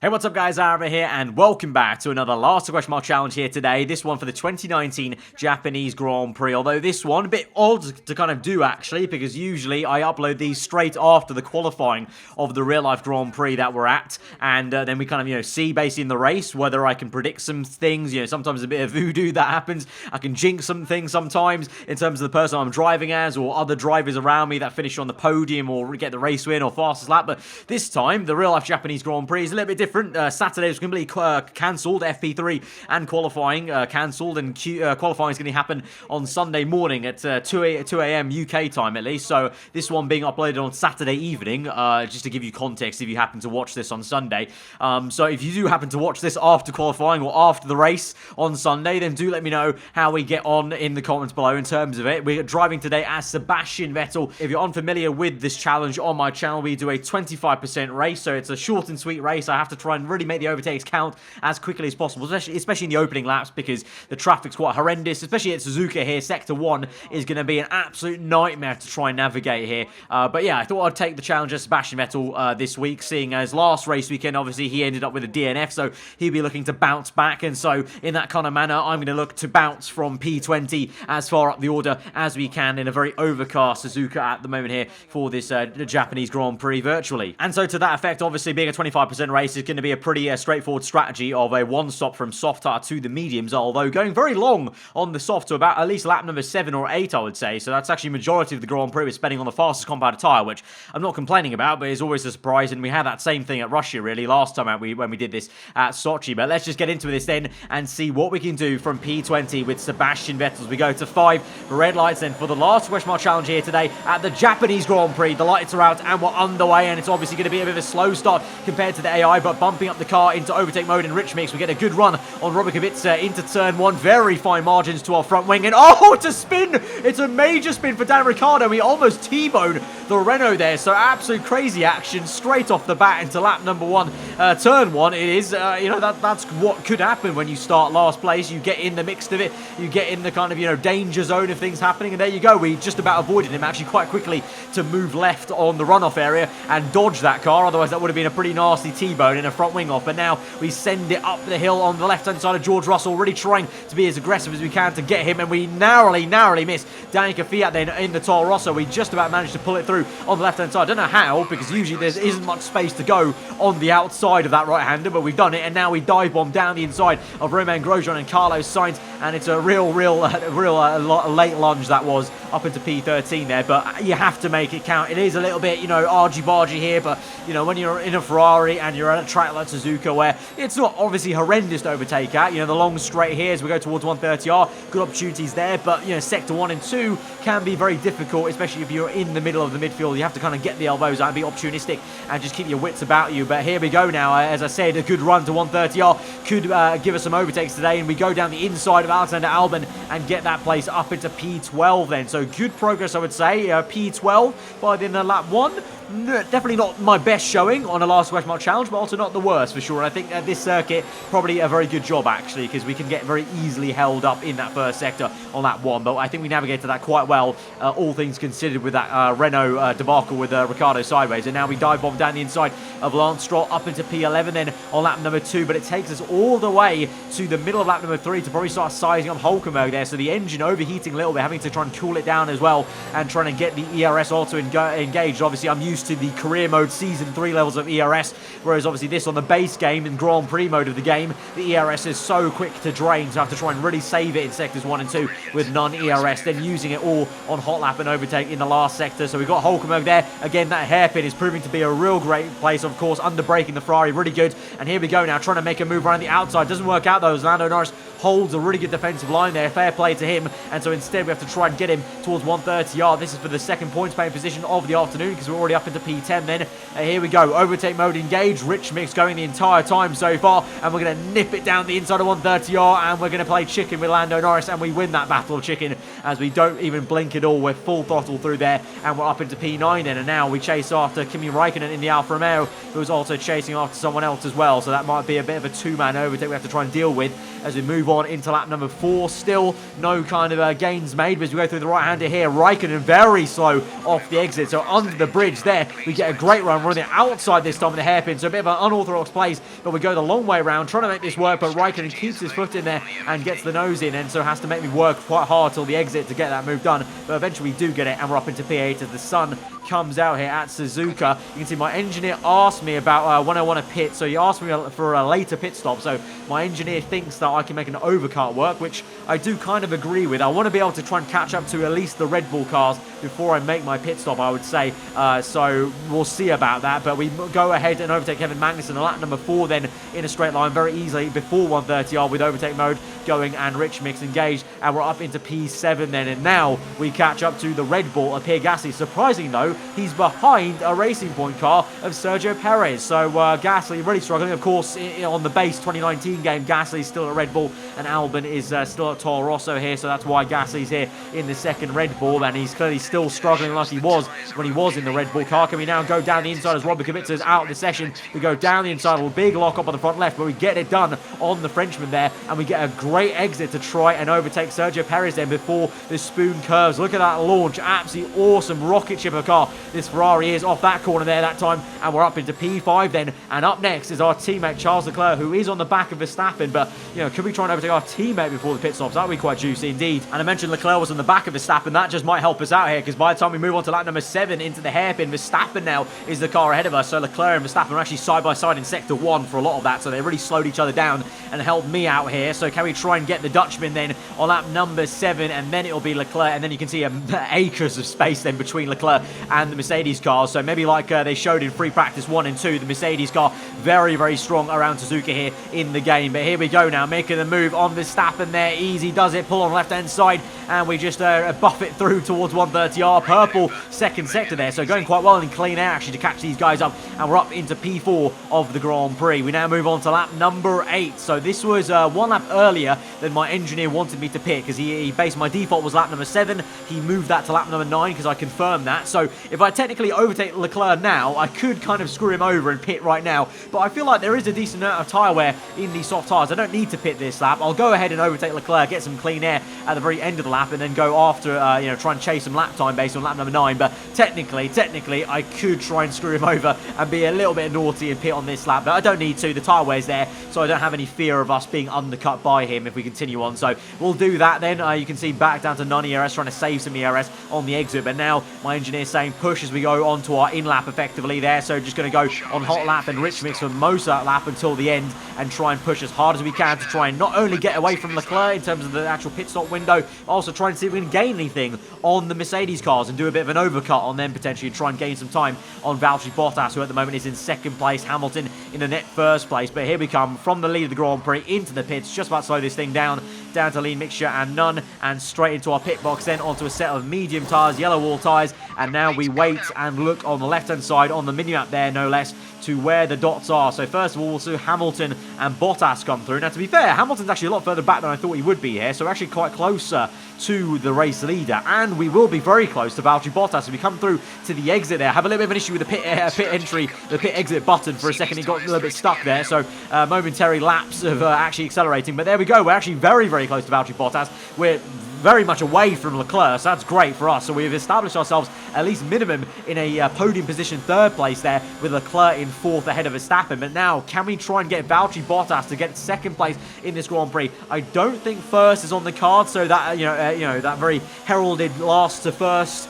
Hey, what's up guys, aarava here, and welcome back to another Last Question Mark Challenge here today. This one for the 2019 Japanese Grand Prix, although this one, a bit odd to kind of do actually, because usually I upload these straight after the qualifying of the real-life Grand Prix that we're at, and then we kind of, see basically in the race whether I can predict some things, sometimes a bit of voodoo that happens. I can jinx some things sometimes in terms of the person I'm driving as, or other drivers around me that finish on the podium or get the race win or fastest lap, but this time, the real-life Japanese Grand Prix is a little bit different. Saturday was completely cancelled, FP3 and qualifying cancelled, and qualifying is going to happen on Sunday morning at 2 a.m. UK time at least, so this one being uploaded on Saturday evening, just to give you context if you happen to watch this on Sunday. So if you do happen to watch this after qualifying or after the race on Sunday, then do let me know how we get on in the comments below in terms of it. We're driving today as Sebastian Vettel. If you're unfamiliar with this challenge on my channel, we do a 25% race, so it's a short and sweet race. I have to try and really make the overtakes count as quickly as possible, especially in the opening laps, because the traffic's quite horrendous, especially at Suzuka here. Sector 1 is going to be an absolute nightmare to try and navigate here. But yeah, I thought I'd take the challenge of Sebastian Vettel this week, seeing as last race weekend, obviously, he ended up with a DNF, so he'll be looking to bounce back, and so in that kind of manner, I'm going to look to bounce from P20 as far up the order as we can in a very overcast Suzuka at the moment here for this Japanese Grand Prix virtually. And so to that effect, obviously, being a 25% race is going to be a pretty straightforward strategy of a one-stop from soft tire to the mediums, although going very long on the soft to about at least lap number 7 or 8, I would say. So that's actually majority of the Grand Prix is spending on the fastest compounded tire, which I'm not complaining about, but it's always a surprise, and we had that same thing at Russia, really, last time out when we did this at Sochi. But let's just get into this then and see what we can do from P20 with Sebastian Vettel as we go to 5 red lights then for the last question mark challenge here today at the Japanese Grand Prix. The lights are out and we're underway, and it's obviously going to be a bit of a slow start compared to the AI, but bumping up the car into overtake mode in rich mix. We get a good run on Robert Kubica into turn 1. Very fine margins to our front wing, and oh, it's a spin! It's a major spin for Dan Ricciardo. We almost T-boned the Renault there, so absolute crazy action straight off the bat into lap number 1. Turn 1 it is. That's what could happen when you start last place. You get in the mix of it, you get in the kind of, danger zone of things happening, and there you go. We just about avoided him actually quite quickly to move left on the runoff area and dodge that car, otherwise that would have been a pretty nasty T-bone in a front wing off. But now we send it up the hill on the left-hand side of George Russell, really trying to be as aggressive as we can to get him, and we narrowly miss Danica Fiat then in the Toro Rosso. We just about managed to pull it through on the left-hand side. I don't know how, because usually there isn't much space to go on the outside of that right-hander, but we've done it, and now we dive bomb down the inside of Romain Grosjean and Carlos Sainz, and it's a real late lunge that was up into P13 there, but you have to make it count. It is a little bit, argy-bargy here, but, when you're in a Ferrari and you're at a track like Suzuka where it's not obviously horrendous to overtake at, the long straight here as we go towards 130R, good opportunities there, but, sector 1 and 2 can be very difficult, especially if you're in the middle of the midfield. You have to kind of get the elbows out and be opportunistic and just keep your wits about you. But here we go now. As I said, a good run to 130R could give us some overtakes today, and we go down the inside of Alexander Albon and get that place up into P12 then. So good progress, I would say. P12 by the end of lap 1. Definitely not my best showing on a last question mark challenge, but also not the worst for sure. And I think at this circuit, probably a very good job actually, because we can get very easily held up in that first sector on lap 1. But I think we navigated that quite well, all things considered, with that Renault debacle with Ricciardo sideways. And now we dive bomb down the inside of Lance Stroll up into P11 then on lap number 2. But it takes us all the way to the middle of lap number 3 to probably start sizing up Hulkenberg there. So the engine overheating a little bit, having to try and cool it down as well, and trying to get the ERS auto engaged. Obviously, I'm used to the career mode season 3 levels of ERS, whereas obviously this on the base game in Grand Prix mode of the game, the ERS is so quick to drain, so I have to try and really save it in sectors 1 and 2 with non-ERS, then using it all on hot lap and overtake in the last sector. So we've got Hulkenberg there. Again, that hairpin is proving to be a real great place, of course, under braking the Ferrari, really good. And here we go now, trying to make a move around the outside. Doesn't work out though, as Lando Norris holds a really good defensive line there. Fair play to him, and so instead we have to try and get him towards 130R. This is for the second points paying position of the afternoon, because we're already up into P10 then. Here we go, overtake mode engaged, rich mix going the entire time so far, and we're going to nip it down the inside of 130R, and we're going to play chicken with Lando Norris, and we win that battle of chicken as we don't even blink at all. We're full throttle through there, and we're up into P9 then, and now we chase after Kimi Räikkönen in the Alfa Romeo, who's also chasing after someone else as well, so that might be a bit of a two-man overtake we have to try and deal with as we move on into lap number 4. Still no kind of gains made, but as we go through the right-hander here, Räikkönen very slow off the exit, so under the bridge there, we get a great run. We're on the outside this time with the hairpin, so a bit of an unorthodox place, but we go the long way around, trying to make this work, but Räikkönen keeps his foot in there and gets the nose in, and so has to make me work quite hard till the exit to get that move done, but eventually we do get it, and we're up into P8 as the sun comes out here at Suzuka. You can see my engineer asked me about when I want to pit, so he asked me for a later pit stop, so my engineer thinks that I can make an overcut work, which I do kind of agree with. I want to be able to try and catch up to at least the Red Bull cars before I make my pit stop, I would say, so we'll see about that, but we go ahead and overtake Kevin Magnussen in lap number 4 then in a straight line very easily before 130R with overtake mode going and rich mix engaged, and we're up into P7 then, and now we catch up to the Red Bull of Pierre Gasly. Surprisingly though, he's behind a Racing Point car of Sergio Perez, so Gasly really struggling. Of course, on the base 2019 game, Gasly's still at Red Bull and Albon is still at Toro Rosso here, so that's why Gasly's here in the second Red Bull, and he's clearly still struggling like he was when he was in the Red Bull car. Can we now go down the inside as Robert Kubica's out of the session? We go down the inside, a big lock up on the front left, but we get it done on the Frenchman there, and we get a great exit to try and overtake Sergio Perez then before the spoon curves. Look at that launch, absolutely awesome rocket ship of a car this Ferrari is off that corner there that time, and we're up into P5 then, and up next is our teammate Charles Leclerc, who is on the back of Verstappen, but you know, could we try and overtake our teammate before the pit stops? That would be quite juicy indeed. And I mentioned Leclerc was on the back of Verstappen, that just might help us out here, because by the time we move on to lap number 7 into the hairpin, Verstappen now is the car ahead of us, so Leclerc and Verstappen are actually side by side in sector 1 for a lot of that, so they really slowed each other down and helped me out here. So can we try and get the Dutchman then on lap number 7, and then it'll be Leclerc, and then you can see acres of space then between Leclerc and the Mercedes cars, so maybe like they showed in free practice 1 and 2, the Mercedes car very, very strong around Suzuka here in the game. But here we go now, making the move on Verstappen there, easy does it, pull on left hand side, and we just buff it through towards 130R, purple second sector there, so going quite well in clean air actually to catch these guys up, and we're up into P4 of the Grand Prix. We now move on to lap number 8, so this was 1 lap earlier than my engineer wanted me to pick, because he based my default was lap number 7, he moved that to lap number 9 because I confirmed that. So if I technically overtake Leclerc now, I could kind of screw him over and pit right now, but I feel like there is a decent amount of tyre wear in these soft tyres. I don't need to pit this lap. I'll go ahead and overtake Leclerc, get some clean air at the very end of the lap, and then go after, you know, try and chase some lap time based on lap number 9, but technically, I could try and screw him over and be a little bit naughty and pit on this lap, but I don't need to. The tyre wear's there, so I don't have any fear of us being undercut by him if we continue on, so we'll do that then. You can see back down to non-ERS, trying to save some ERS on the exit, but now my engineer's saying push as we go onto our in-lap effectively there, so just going to go on hot lap and rich mix for most of that lap until the end and try and push as hard as we can to try and not only get away from Leclerc in terms of the actual pit stop window, but also try and see if we can gain anything on the Mercedes cars and do a bit of an overcut on them potentially, try and gain some time on Valtteri Bottas, who at the moment is in second place, Hamilton in the net first place. But here we come from the lead of the Grand Prix into the pits, just about to slow this thing down to lean mixture and none, and straight into our pit box, then onto a set of medium tyres, yellow wall tyres, and now we wait and look on the left hand side on the mini-map there, no less, to where the dots are. So first of all, we'll see Hamilton and Bottas come through. Now to be fair, Hamilton's actually a lot further back than I thought he would be here, so we're actually quite closer to the race leader, and we will be very close to Valtteri Bottas as we come through to the exit there. Have a little bit of an issue with the pit exit button for a second. It got a little bit stuck there, so momentary lapse of actually accelerating, but there we go. We're actually very, very close to Valtteri Bottas. We're very much away from Leclerc, so that's great for us. So we've established ourselves at least minimum in a podium position, third place there, with Leclerc in fourth ahead of Verstappen. But now, can we try and get Valtteri Bottas to get second place in this Grand Prix? I don't think first is on the card, so that that very heralded last to first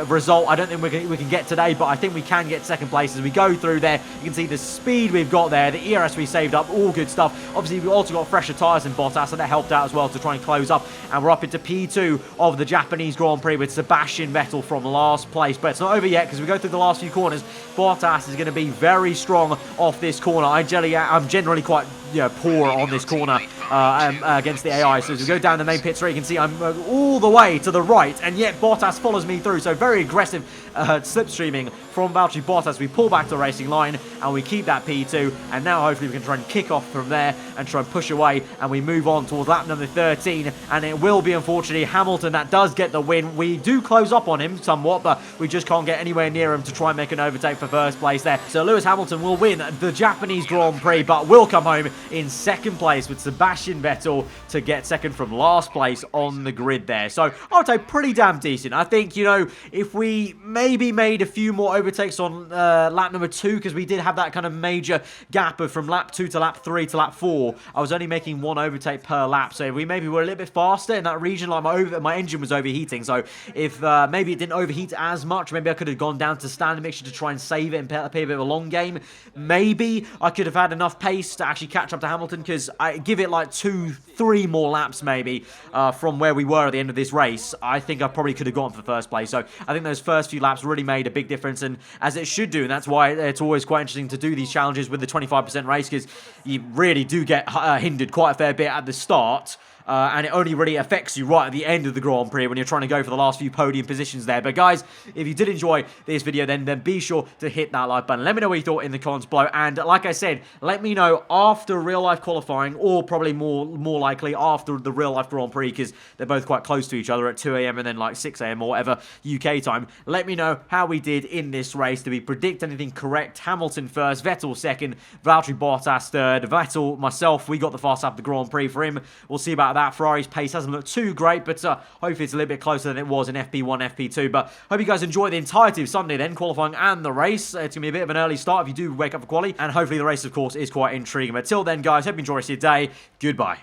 result, I don't think we can get today, but I think we can get second place as we go through there. You can see the speed we've got there, the ERS we saved up, all good stuff. Obviously, we've also got fresher tyres than Bottas, and that helped out as well to try and close up. And we're up into P2 of the Japanese Grand Prix with Sebastian Vettel from last place. But it's not over yet, because we go through the last few corners. Bottas is going to be very strong off this corner. I'm generally quite poor on this corner against the AI. So as we go down the main pit straight, you can see I'm all the way to the right, and yet Bottas follows me through. So very aggressive slipstreaming from Valtteri Bottas. We pull back to the racing line, and we keep that P2, and now hopefully we can try and kick off from there and try and push away, and we move on towards lap number 13, and it will be, unfortunately, Hamilton that does get the win. We do close up on him somewhat, but we just can't get anywhere near him to try and make an overtake for first place there. So Lewis Hamilton will win the Japanese Grand Prix, but will come home in second place with Sebastian Vettel to get second from last place on the grid there. So I would say pretty damn decent. I think, you know, if we maybe made a few more overtakes on lap number 2, because we did have that kind of major gap of from lap 2 to lap 3 to lap 4, I was only making 1 overtake per lap. So if we maybe were a little bit faster in that region, like my engine was overheating, so if maybe it didn't overheat as much, maybe I could have gone down to standard mixture to try and save it and play a bit of a long game. Maybe I could have had enough pace to actually catch up to Hamilton, because I give it like 2-3 more laps maybe from where we were at the end of this race. I think I probably could have gone for first place. So I think those first few laps really made a big difference, and as it should do, and that's why it's always quite interesting to do these challenges with the 25% race, because you really do get hindered quite a fair bit at the start. And it only really affects you right at the end of the Grand Prix when you're trying to go for the last few podium positions there. But guys, if you did enjoy this video, then be sure to hit that like button. Let me know what you thought in the comments below. And like I said, let me know after real-life qualifying, or probably more likely after the real-life Grand Prix, because they're both quite close to each other at 2 AM and then like 6 AM or whatever UK time. Let me know how we did in this race. Did we predict anything correct? Hamilton first, Vettel second, Valtteri Bottas third. Vettel, myself, we got the fast lap of the Grand Prix for him. We'll see about that. Ferrari's pace hasn't looked too great, but hopefully it's a little bit closer than it was in FP1, FP2. But hope you guys enjoy the entirety of Sunday then, qualifying and the race. It's going to be a bit of an early start if you do wake up for quali, and hopefully the race, of course, is quite intriguing. But till then, guys, hope you enjoy the rest of your day. Goodbye.